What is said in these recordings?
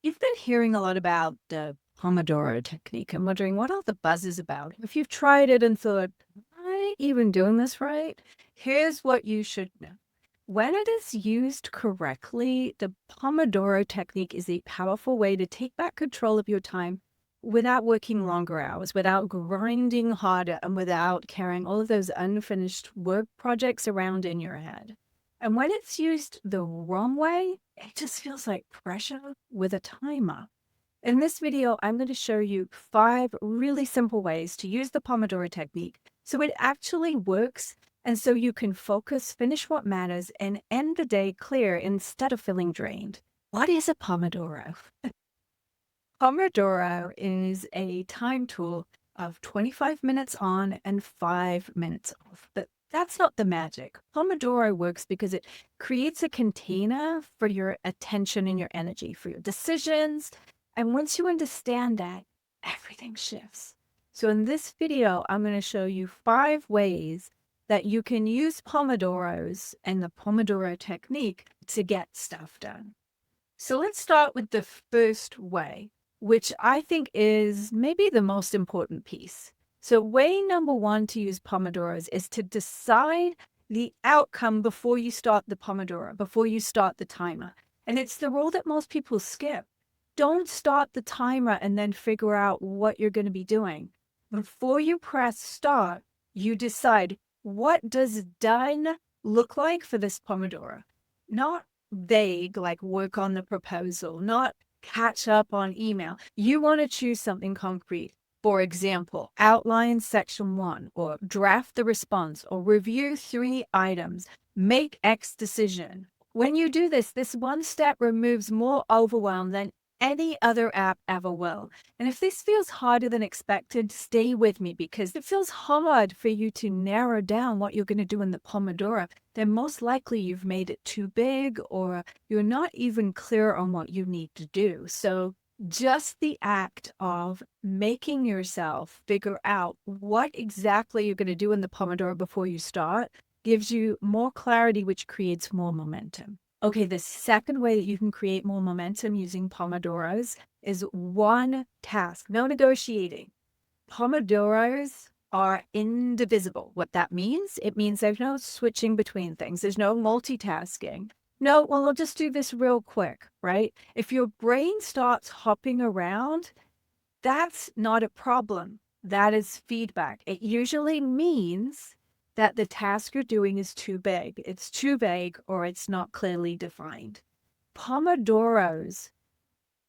You've been hearing a lot about the Pomodoro technique. I'm wondering what all the buzz is about. If you've tried it and thought, am I even doing this right? Here's what you should know. When it is used correctly, the Pomodoro technique is a powerful way to take back control of your time without working longer hours, without grinding harder, and without carrying all of those unfinished work projects around in your head. And when it's used the wrong way, it just feels like pressure with a timer. In this video, I'm going to show you 5 really simple ways to use the Pomodoro technique so it actually works and so you can focus, finish what matters, and end the day clear instead of feeling drained. What is a Pomodoro? Pomodoro is a time tool of 25 minutes on and 5 minutes off. But that's not the magic. Pomodoro works because it creates a container for your attention and your energy, for your decisions. And once you understand that, everything shifts. So in this video, I'm going to show you 5 ways that you can use Pomodoros and the Pomodoro technique to get stuff done. So let's start with the first way, which I think is maybe the most important piece. So way number 1 to use Pomodoros is to decide the outcome before you start the Pomodoro, before you start the timer. And it's the rule that most people skip. Don't start the timer and then figure out what you're going to be doing. Before you press start, you decide, what does done look like for this Pomodoro? Not vague, like work on the proposal, not catch up on email. You want to choose something concrete. For example, outline section 1, or draft the response, or review 3 items, make X decision. When you do this, this one step removes more overwhelm than any other app ever will. And if this feels harder than expected, stay with me, because it feels hard for you to narrow down what you're going to do in the Pomodoro. Then most likely you've made it too big, or you're not even clear on what you need to do. So just the act of making yourself figure out what exactly you're going to do in the Pomodoro before you start gives you more clarity, which creates more momentum. Okay, the second way that you can create more momentum using Pomodoros is one task, no negotiating. Pomodoros are indivisible. What that means? It means there's no switching between things. There's no multitasking. No, well, I'll just do this real quick, right? If your brain starts hopping around, that's not a problem. That is feedback. It usually means that the task you're doing is too big. It's too vague, or it's not clearly defined. Pomodoros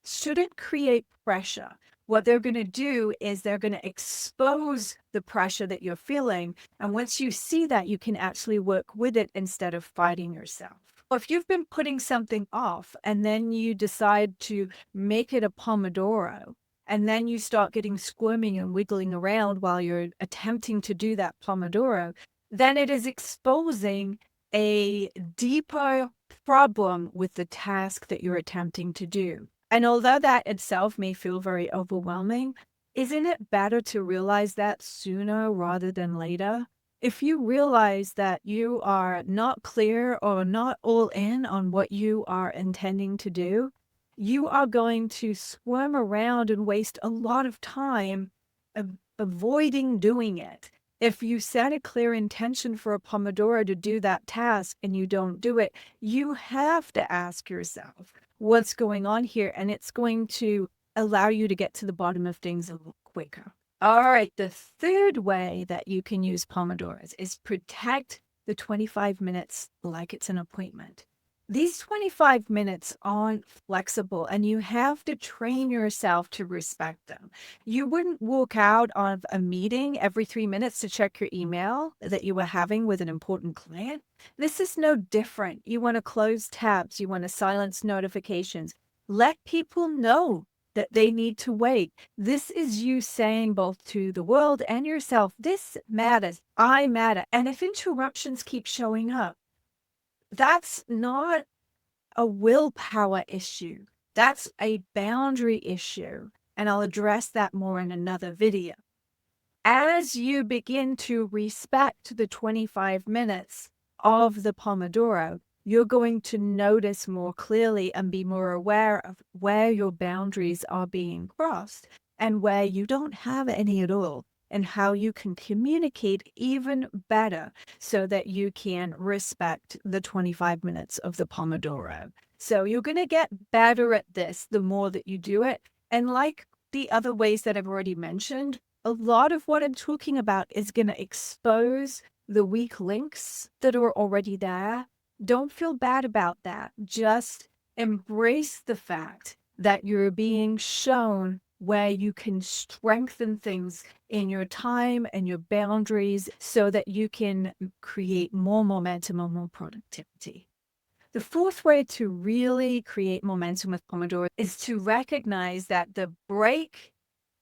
shouldn't create pressure. What they're going to do is they're going to expose the pressure that you're feeling. And once you see that, you can actually work with it instead of fighting yourself. If you've been putting something off and then you decide to make it a Pomodoro, and then you start getting squirming and wiggling around while you're attempting to do that Pomodoro, then it is exposing a deeper problem with the task that you're attempting to do. And although that itself may feel very overwhelming, isn't it better to realize that sooner rather than later? If you realize that you are not clear or not all in on what you are intending to do, you are going to swim around and waste a lot of time avoiding doing it. If you set a clear intention for a Pomodoro to do that task and you don't do it, you have to ask yourself, what's going on here? And it's going to allow you to get to the bottom of things a little quicker. All right, the third way that you can use Pomodoros is protect the 25 minutes like it's an appointment. These 25 minutes aren't flexible, and you have to train yourself to respect them. You wouldn't walk out of a meeting every 3 minutes to check your email that you were having with an important client. This is no different. You want to close tabs. You want to silence notifications. Let people know that they need to wait. This is you saying both to the world and yourself, this matters. I matter. And if interruptions keep showing up, that's not a willpower issue. That's a boundary issue. And I'll address that more in another video. As you begin to respect the 25 minutes of the Pomodoro, you're going to notice more clearly and be more aware of where your boundaries are being crossed and where you don't have any at all, and how you can communicate even better so that you can respect the 25 minutes of the Pomodoro. So you're going to get better at this the more that you do it. And like the other ways that I've already mentioned, a lot of what I'm talking about is going to expose the weak links that are already there. Don't feel bad about that. Just embrace the fact that you're being shown where you can strengthen things in your time and your boundaries so that you can create more momentum and more productivity. The fourth way to really create momentum with Pomodoro is to recognize that the break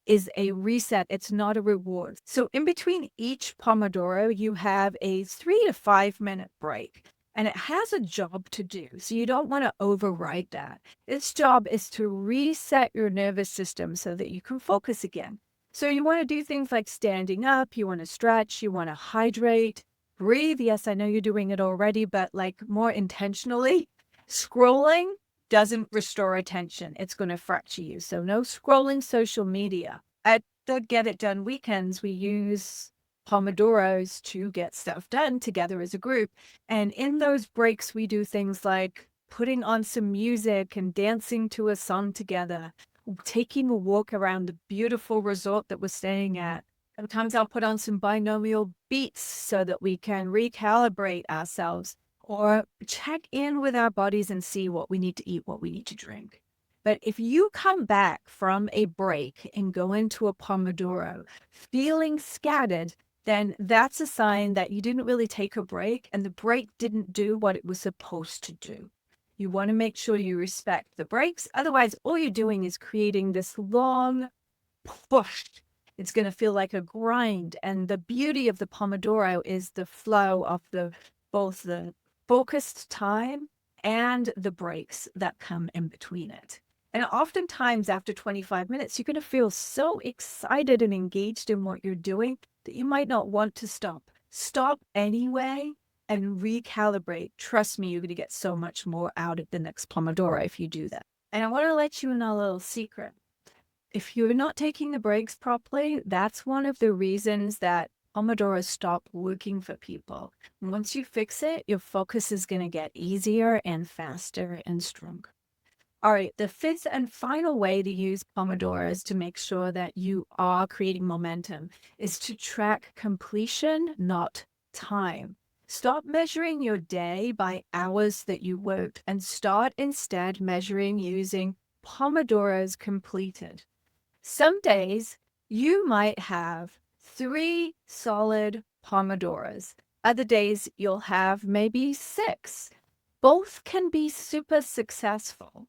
is a reset. It's not a reward. So in between each Pomodoro, you have a 3 to 5 minute break, and it has a job to do. So you don't want to override that. Its job is to reset your nervous system so that you can focus again. So you want to do things like standing up, you want to stretch, you want to hydrate, breathe. Yes, I know you're doing it already, but like more intentionally. Scrolling doesn't restore attention. It's going to fracture you. So no scrolling social media. At the Get It Done weekends, we use Pomodoros to get stuff done together as a group. And in those breaks, we do things like putting on some music and dancing to a song together, taking a walk around the beautiful resort that we're staying at. Sometimes I'll put on some binaural beats so that we can recalibrate ourselves or check in with our bodies and see what we need to eat, what we need to drink. But if you come back from a break and go into a Pomodoro feeling scattered, then that's a sign that you didn't really take a break and the break didn't do what it was supposed to do. You want to make sure you respect the breaks. Otherwise, all you're doing is creating this long push. It's going to feel like a grind. And the beauty of the Pomodoro is the flow of both the focused time and the breaks that come in between it. And oftentimes after 25 minutes, you're going to feel so excited and engaged in what you're doing that you might not want to stop. Stop anyway and recalibrate. Trust me, you're going to get so much more out of the next Pomodoro if you do that. And I want to let you in a little secret. If you're not taking the breaks properly, that's one of the reasons that Pomodoros stop working for people. Once you fix it, your focus is going to get easier and faster and stronger. All right, the fifth and final way to use Pomodoros to make sure that you are creating momentum is to track completion, not time. Stop measuring your day by hours that you worked and start instead measuring using Pomodoros completed. Some days you might have 3 solid Pomodoros. Other days you'll have maybe 6. Both can be super successful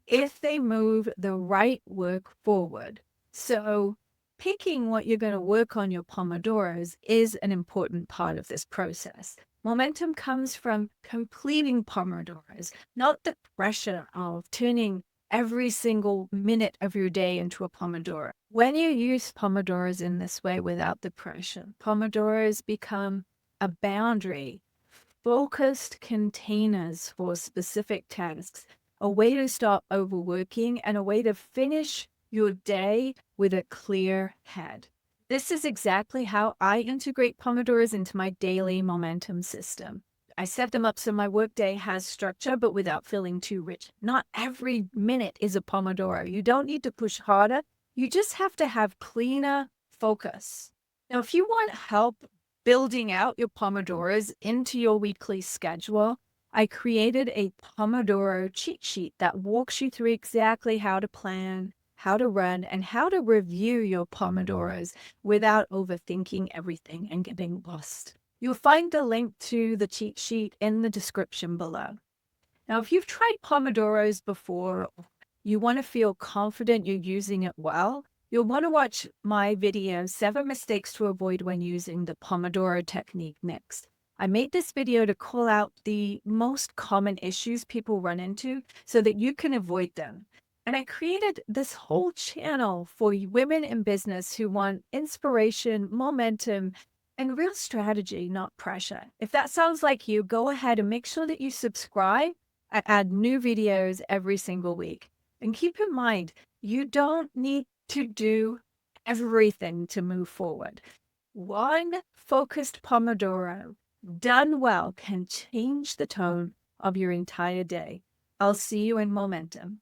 if they move the right work forward. So picking what you're going to work on your Pomodoros is an important part of this process. Momentum comes from completing Pomodoros, not the pressure of turning every single minute of your day into a Pomodoro. When you use Pomodoros in this way without the pressure, Pomodoros become a boundary, focused containers for specific tasks, a way to stop overworking, and a way to finish your day with a clear head. This is exactly how I integrate Pomodoros into my daily momentum system. I set them up so my workday has structure, but without feeling too rich. Not every minute is a Pomodoro. You don't need to push harder. You just have to have cleaner focus. Now, if you want help building out your Pomodoros into your weekly schedule, I created a Pomodoro cheat sheet that walks you through exactly how to plan, how to run, and how to review your Pomodoros without overthinking everything and getting lost. You'll find the link to the cheat sheet in the description below. Now, if you've tried Pomodoros before, you want to feel confident you're using it well, you'll want to watch my video, 7 Mistakes to Avoid When Using the Pomodoro Technique next. I made this video to call out the most common issues people run into so that you can avoid them. And I created this whole channel for women in business who want inspiration, momentum, And real strategy, not pressure. If that sounds like you, go ahead and make sure that you subscribe. I add new videos every single week. And keep in mind, you don't need to do everything to move forward. One focused Pomodoro done well can change the tone of your entire day. I'll see you in momentum.